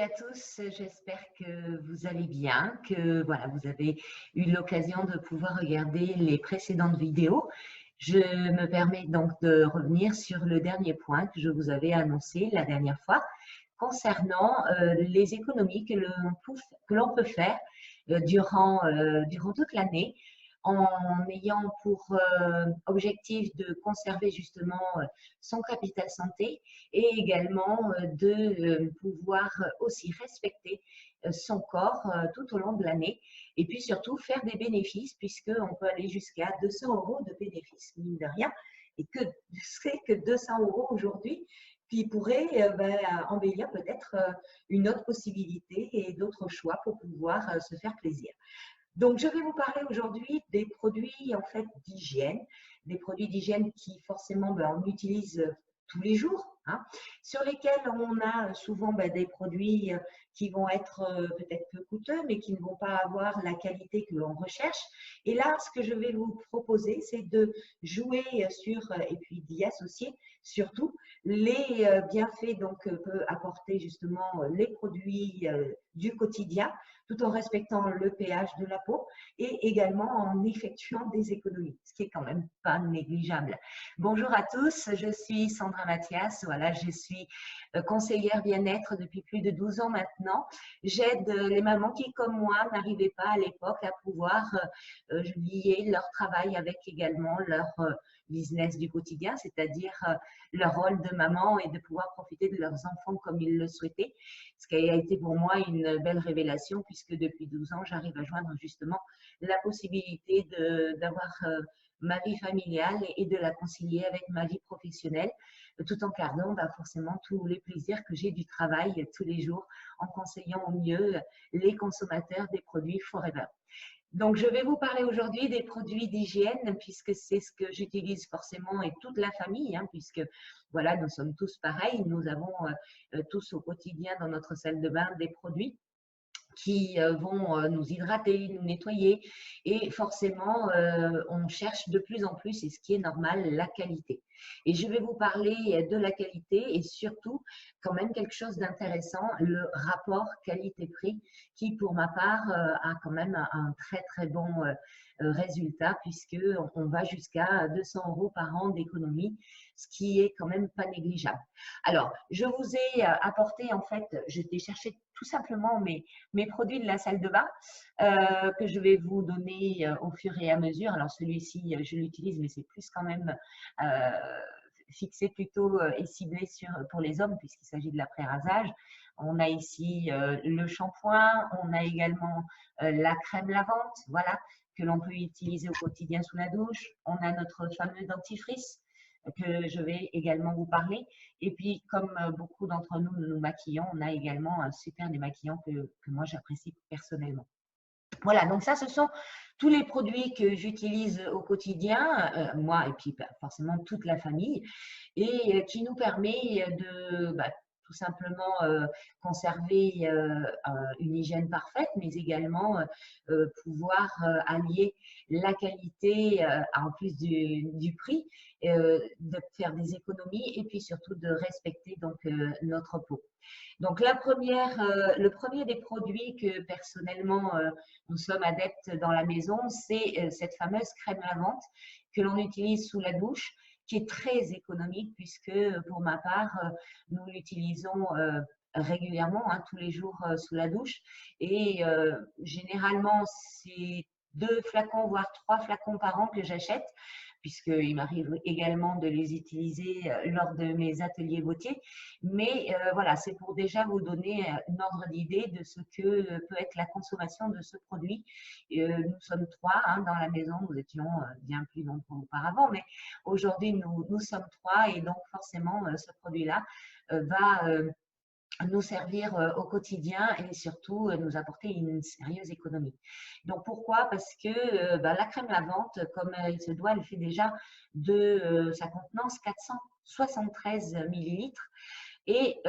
à tous, j'espère que vous allez bien, que voilà, vous avez eu l'occasion de pouvoir regarder les précédentes vidéos. Je me permets donc de revenir sur le dernier point que je vous avais annoncé la dernière fois concernant les économies que l'on peut faire durant toute l'année en ayant pour objectif de conserver justement son capital santé et également de pouvoir aussi respecter son corps tout au long de l'année et puis surtout faire des bénéfices puisqu'on peut aller jusqu'à 200 € de bénéfices, mine de rien, et que c'est que 200 € aujourd'hui qui pourraient embellir peut-être une autre possibilité et d'autres choix pour pouvoir se faire plaisir. Donc, je vais vous parler aujourd'hui des produits en fait d'hygiène, des produits d'hygiène qui forcément on utilise tous les jours, hein, sur lesquels on a souvent des produits qui vont être peut-être peu coûteux, mais qui ne vont pas avoir la qualité que l'on recherche. Et là, ce que je vais vous proposer, c'est de jouer sur et puis d'y associer surtout les bienfaits donc peut apporter justement les produits du quotidien, tout en respectant le pH de la peau et également en effectuant des économies, ce qui est quand même pas négligeable. Bonjour à tous, je suis Sandra Mathias, voilà, je suis conseillère bien-être depuis plus de 12 ans maintenant. J'aide les mamans qui, comme moi, n'arrivaient pas à l'époque à pouvoir lier leur travail avec également leur business du quotidien, c'est-à-dire leur rôle de maman et de pouvoir profiter de leurs enfants comme ils le souhaitaient. Ce qui a été pour moi une belle révélation puisque depuis 12 ans, j'arrive à joindre justement la possibilité d'avoir ma vie familiale et de la concilier avec ma vie professionnelle, tout en gardant forcément tous les plaisirs que j'ai du travail tous les jours en conseillant au mieux les consommateurs des produits Forever. Donc, je vais vous parler aujourd'hui des produits d'hygiène puisque c'est ce que j'utilise forcément et toute la famille, hein, puisque voilà, nous sommes tous pareils, nous avons tous au quotidien dans notre salle de bain des produits qui vont nous hydrater, nous nettoyer et forcément on cherche de plus en plus, et ce qui est normal, la qualité. Et je vais vous parler de la qualité et surtout quand même quelque chose d'intéressant, le rapport qualité-prix qui pour ma part a quand même un très très bon résultat puisque on va jusqu'à 200 € par an d'économie, ce qui est quand même pas négligeable. Alors, je vous ai apporté en fait, je t'ai cherché tout simplement mes produits de la salle de bain que je vais vous donner au fur et à mesure. Alors celui-ci, je l'utilise, mais c'est plus quand même fixé plutôt et ciblé pour les hommes puisqu'il s'agit de l'après-rasage. On a ici le shampoing, on a également la crème lavante, voilà, que l'on peut utiliser au quotidien sous la douche. On a notre fameux dentifrice que je vais également vous parler. Et puis, comme beaucoup d'entre nous nous maquillons, on a également un super démaquillant que moi j'apprécie personnellement. Voilà, donc ça, ce sont tous les produits que j'utilise au quotidien, moi et puis forcément toute la famille, et qui nous permet de tout simplement conserver une hygiène parfaite, mais également pouvoir allier la qualité en plus du prix, de faire des économies et puis surtout de respecter donc notre peau. Donc le premier des produits que personnellement nous sommes adeptes dans la maison, c'est cette fameuse crème lavante que l'on utilise sous la douche, qui est très économique puisque pour ma part, nous l'utilisons régulièrement, hein, tous les jours sous la douche. Et généralement, c'est 2 flacons, voire 3 flacons par an que j'achète, puisqu'il m'arrive également de les utiliser lors de mes ateliers beauté. Mais voilà, c'est pour déjà vous donner une ordre d'idée de ce que peut être la consommation de ce produit. Nous sommes 3 hein, dans la maison, nous étions bien plus nombreux auparavant, mais aujourd'hui nous sommes 3 et donc forcément ce produit-là va nous servir au quotidien et surtout nous apporter une sérieuse économie. Donc pourquoi? Parce que la crème lavante, comme il se doit, elle fait déjà de sa contenance 473 millilitres. Et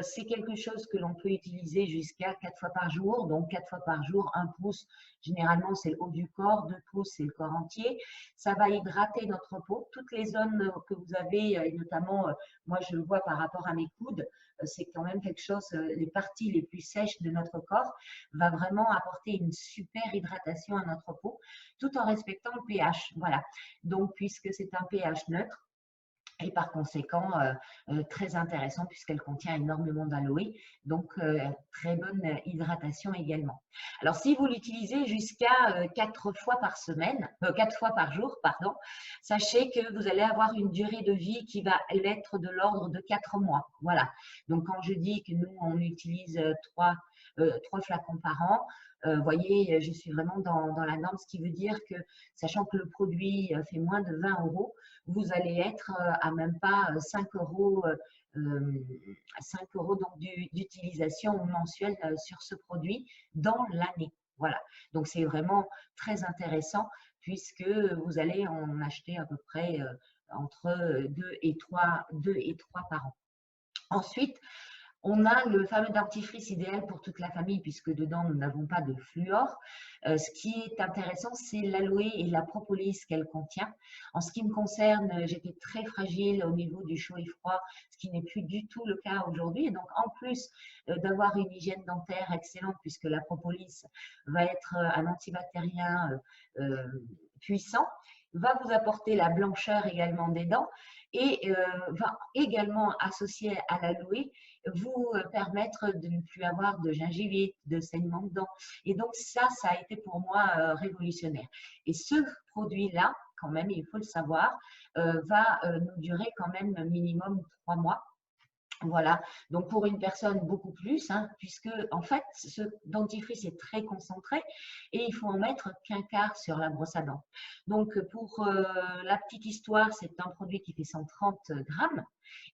c'est quelque chose que l'on peut utiliser jusqu'à 4 fois par jour. Donc 4 fois par jour, 1 pouce, généralement c'est le haut du corps, 2 pouces c'est le corps entier. Ça va hydrater notre peau. Toutes les zones que vous avez, et notamment, moi je le vois par rapport à mes coudes, c'est quand même quelque chose, les parties les plus sèches de notre corps, va vraiment apporter une super hydratation à notre peau, tout en respectant le pH. Voilà. Donc puisque c'est un pH neutre, et par conséquent très intéressant puisqu'elle contient énormément d'aloe, donc très bonne hydratation également. Alors si vous l'utilisez jusqu'à 4 fois par semaine, 4 fois par jour, pardon, sachez que vous allez avoir une durée de vie qui va être de l'ordre de 4 mois. Voilà. Donc quand je dis que nous on utilise 3 flacons par an, voyez, je suis vraiment dans la norme, ce qui veut dire que, sachant que le produit fait moins de 20 €, vous allez être à même pas 5 €, 5 € d'utilisation mensuelle sur ce produit dans l'année. Voilà, donc c'est vraiment très intéressant puisque vous allez en acheter à peu près entre 2 et 3 par an. Ensuite, on a le fameux dentifrice idéal pour toute la famille puisque dedans nous n'avons pas de fluor. Ce qui est intéressant, c'est l'aloe et la propolis qu'elle contient. En ce qui me concerne, j'étais très fragile au niveau du chaud et froid, ce qui n'est plus du tout le cas aujourd'hui. Et donc en plus d'avoir une hygiène dentaire excellente puisque la propolis va être un antibactérien puissant, va vous apporter la blancheur également des dents et va également associé à l'aloe vous permettre de ne plus avoir de gingivite, de saignement de dents. Et donc ça a été pour moi révolutionnaire. Et ce produit-là, quand même, il faut le savoir, va nous durer quand même minimum 3 mois. Voilà, donc pour une personne beaucoup plus, hein, puisque en fait ce dentifrice est très concentré et il faut en mettre qu'un quart sur la brosse à dents. Donc pour la petite histoire, c'est un produit qui fait 130 grammes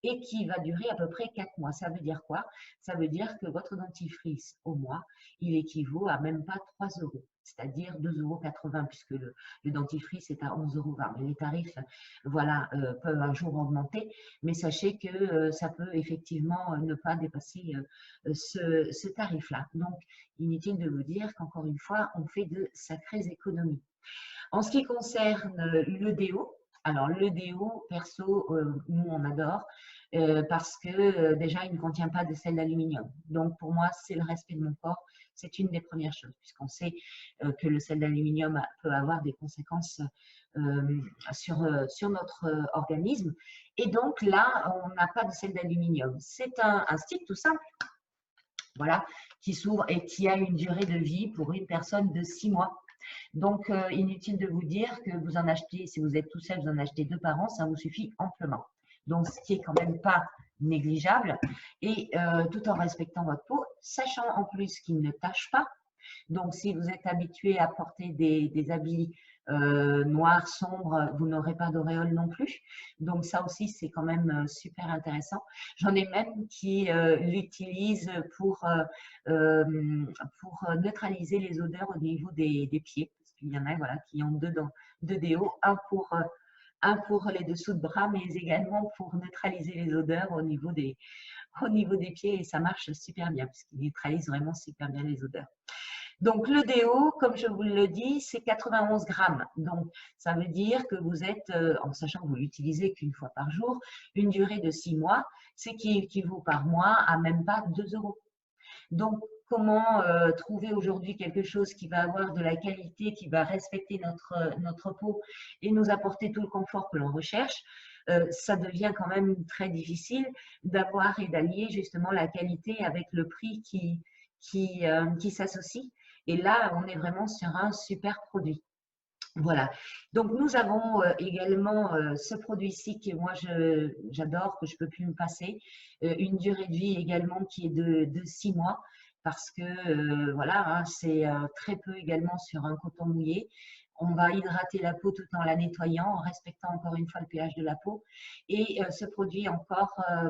et qui va durer à peu près 4 mois. Ça veut dire quoi? Ça veut dire que votre dentifrice au mois, il équivaut à même pas 3 €, c'est-à-dire 2,80 € puisque le dentifrice est à 11,20 €. Mais les tarifs, voilà, peuvent un jour augmenter, mais sachez que ça peut effectivement ne pas dépasser ce tarif-là. Donc, inutile de vous dire qu'encore une fois, on fait de sacrées économies. En ce qui concerne le déo, alors le déo, perso, nous on adore parce que déjà il ne contient pas de sel d'aluminium. Donc pour moi, c'est le respect de mon corps. C'est une des premières choses, puisqu'on sait que le sel d'aluminium peut avoir des conséquences sur notre organisme. Et donc là, on n'a pas de sel d'aluminium. C'est un stick tout simple, voilà, qui s'ouvre et qui a une durée de vie pour une personne de 6 mois. Donc, inutile de vous dire que vous en achetez, si vous êtes tout seul, vous en achetez 2 par an, ça vous suffit amplement. Donc, ce qui est quand même pas négligeable, et tout en respectant votre peau, sachant en plus qu'il ne tâche pas. Donc, si vous êtes habitué à porter des habits noirs, sombres, vous n'aurez pas d'auréole non plus. Donc, ça aussi, c'est quand même super intéressant. J'en ai même qui l'utilisent pour neutraliser les odeurs au niveau des pieds. Parce qu'il y en a voilà, qui ont deux déos, un pour les dessous de bras, mais également pour neutraliser les odeurs au niveau des pieds. Et ça marche super bien, puisqu'il neutralise vraiment super bien les odeurs. Donc, le déo, comme je vous le dis, c'est 91 grammes. Donc, ça veut dire que vous êtes, en sachant que vous l'utilisez qu'une fois par jour, une durée de 6 mois, ce qui équivaut par mois à même pas 2 €. Donc, comment trouver aujourd'hui quelque chose qui va avoir de la qualité, qui va respecter notre peau et nous apporter tout le confort que l'on recherche? Ça devient quand même très difficile d'avoir et d'allier justement la qualité avec le prix qui s'associe. Et là, on est vraiment sur un super produit. Voilà. Donc, nous avons également ce produit-ci que moi, j'adore, que je ne peux plus me passer. Une durée de vie également qui est de 6 mois parce que, voilà, hein, c'est très peu également sur un coton mouillé. On va hydrater la peau tout en la nettoyant, en respectant encore une fois le pH de la peau. Et ce produit encore a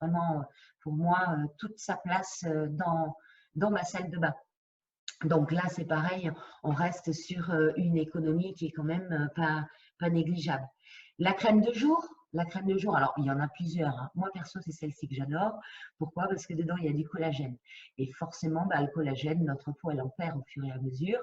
vraiment, pour moi, toute sa place dans ma salle de bain. Donc là, c'est pareil, on reste sur une économie qui est quand même pas négligeable. La crème de jour, la crème de jour, alors il y en a plusieurs, hein. Moi perso c'est celle-ci que j'adore. Pourquoi? Parce que dedans il y a du collagène. Et forcément, le collagène, notre peau elle en perd au fur et à mesure.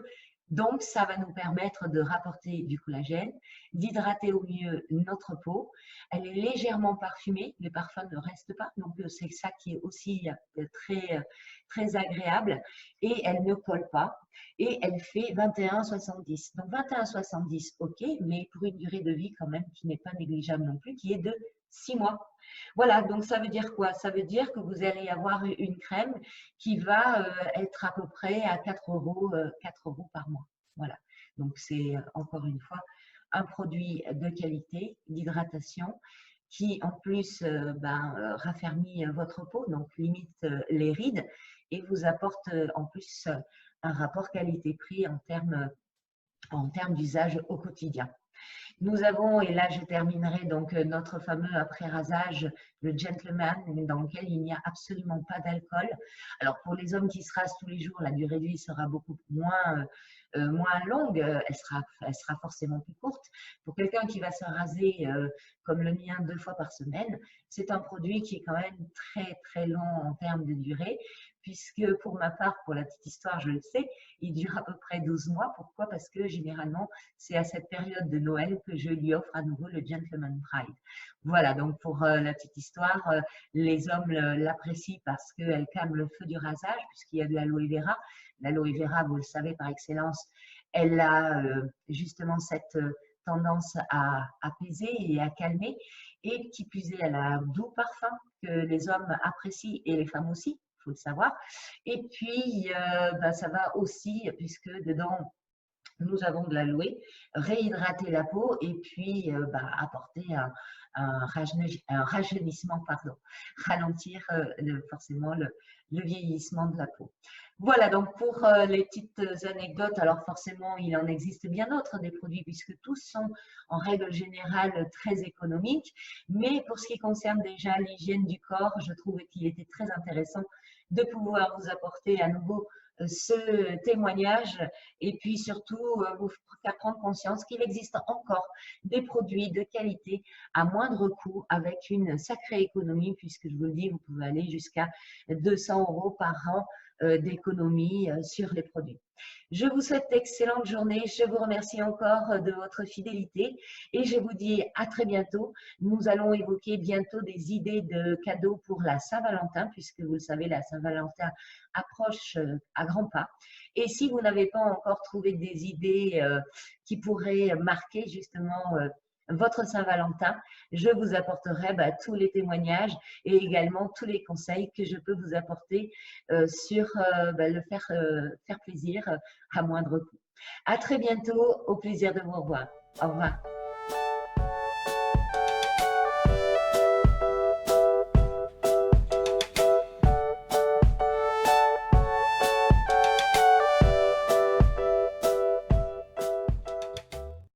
Donc ça va nous permettre de rapporter du collagène, d'hydrater au mieux notre peau. Elle est légèrement parfumée, les parfums ne restent pas, donc c'est ça qui est aussi très agréable. Et elle ne colle pas. Et elle fait 21,70. Donc 21,70, ok, mais pour une durée de vie quand même qui n'est pas négligeable non plus, qui est de 6 mois. Voilà, donc ça veut dire quoi? Ça veut dire que vous allez avoir une crème qui va être à peu près à 4 euros, 4 euros par mois. Voilà, donc c'est encore une fois un produit de qualité, d'hydratation, qui en plus raffermit votre peau, donc limite les rides, et vous apporte en plus un rapport qualité-prix en termes d'usage au quotidien. Nous avons, et là je terminerai, donc notre fameux après-rasage, le Gentleman, dans lequel il n'y a absolument pas d'alcool. Alors pour les hommes qui se rasent tous les jours, la durée de vie sera beaucoup moins longue, elle sera forcément plus courte. Pour quelqu'un qui va se raser comme le mien 2 fois par semaine, c'est un produit qui est quand même très long en termes de durée, puisque pour ma part, pour la petite histoire, je le sais, il dure à peu près 12 mois. Pourquoi? Parce que généralement, c'est à cette période de Noël que je lui offre à nouveau le Gentleman Pride. Voilà, donc pour la petite histoire, les hommes l'apprécient parce qu'elle calme le feu du rasage, puisqu'il y a de l'aloe vera. L'aloe vera, vous le savez par excellence, elle a justement cette tendance à apaiser et à calmer. Et qui plus est, elle a un doux parfum que les hommes apprécient et les femmes aussi, il faut le savoir. Et puis, ça va aussi, puisque dedans, nous avons de l'aloe, réhydrater la peau et puis apporter un rajeunissement, pardon, ralentir forcément le vieillissement de la peau. Voilà donc pour les petites anecdotes. Alors forcément, il en existe bien d'autres des produits puisque tous sont en règle générale très économiques. Mais pour ce qui concerne déjà l'hygiène du corps, je trouvais qu'il était très intéressant de pouvoir vous apporter à nouveau ce témoignage et puis surtout vous faire prendre conscience qu'il existe encore des produits de qualité à moindre coût avec une sacrée économie puisque je vous le dis, vous pouvez aller jusqu'à 200 € par an d'économie sur les produits. Je vous souhaite d'excellentes journées. Je vous remercie encore de votre fidélité et je vous dis à très bientôt. Nous allons évoquer bientôt des idées de cadeaux pour la Saint-Valentin puisque vous le savez, la Saint-Valentin approche à grands pas. Et si vous n'avez pas encore trouvé des idées qui pourraient marquer justement votre Saint-Valentin, je vous apporterai tous les témoignages et également tous les conseils que je peux vous apporter sur le faire plaisir à moindre coût. À très bientôt, au plaisir de vous revoir. Au revoir.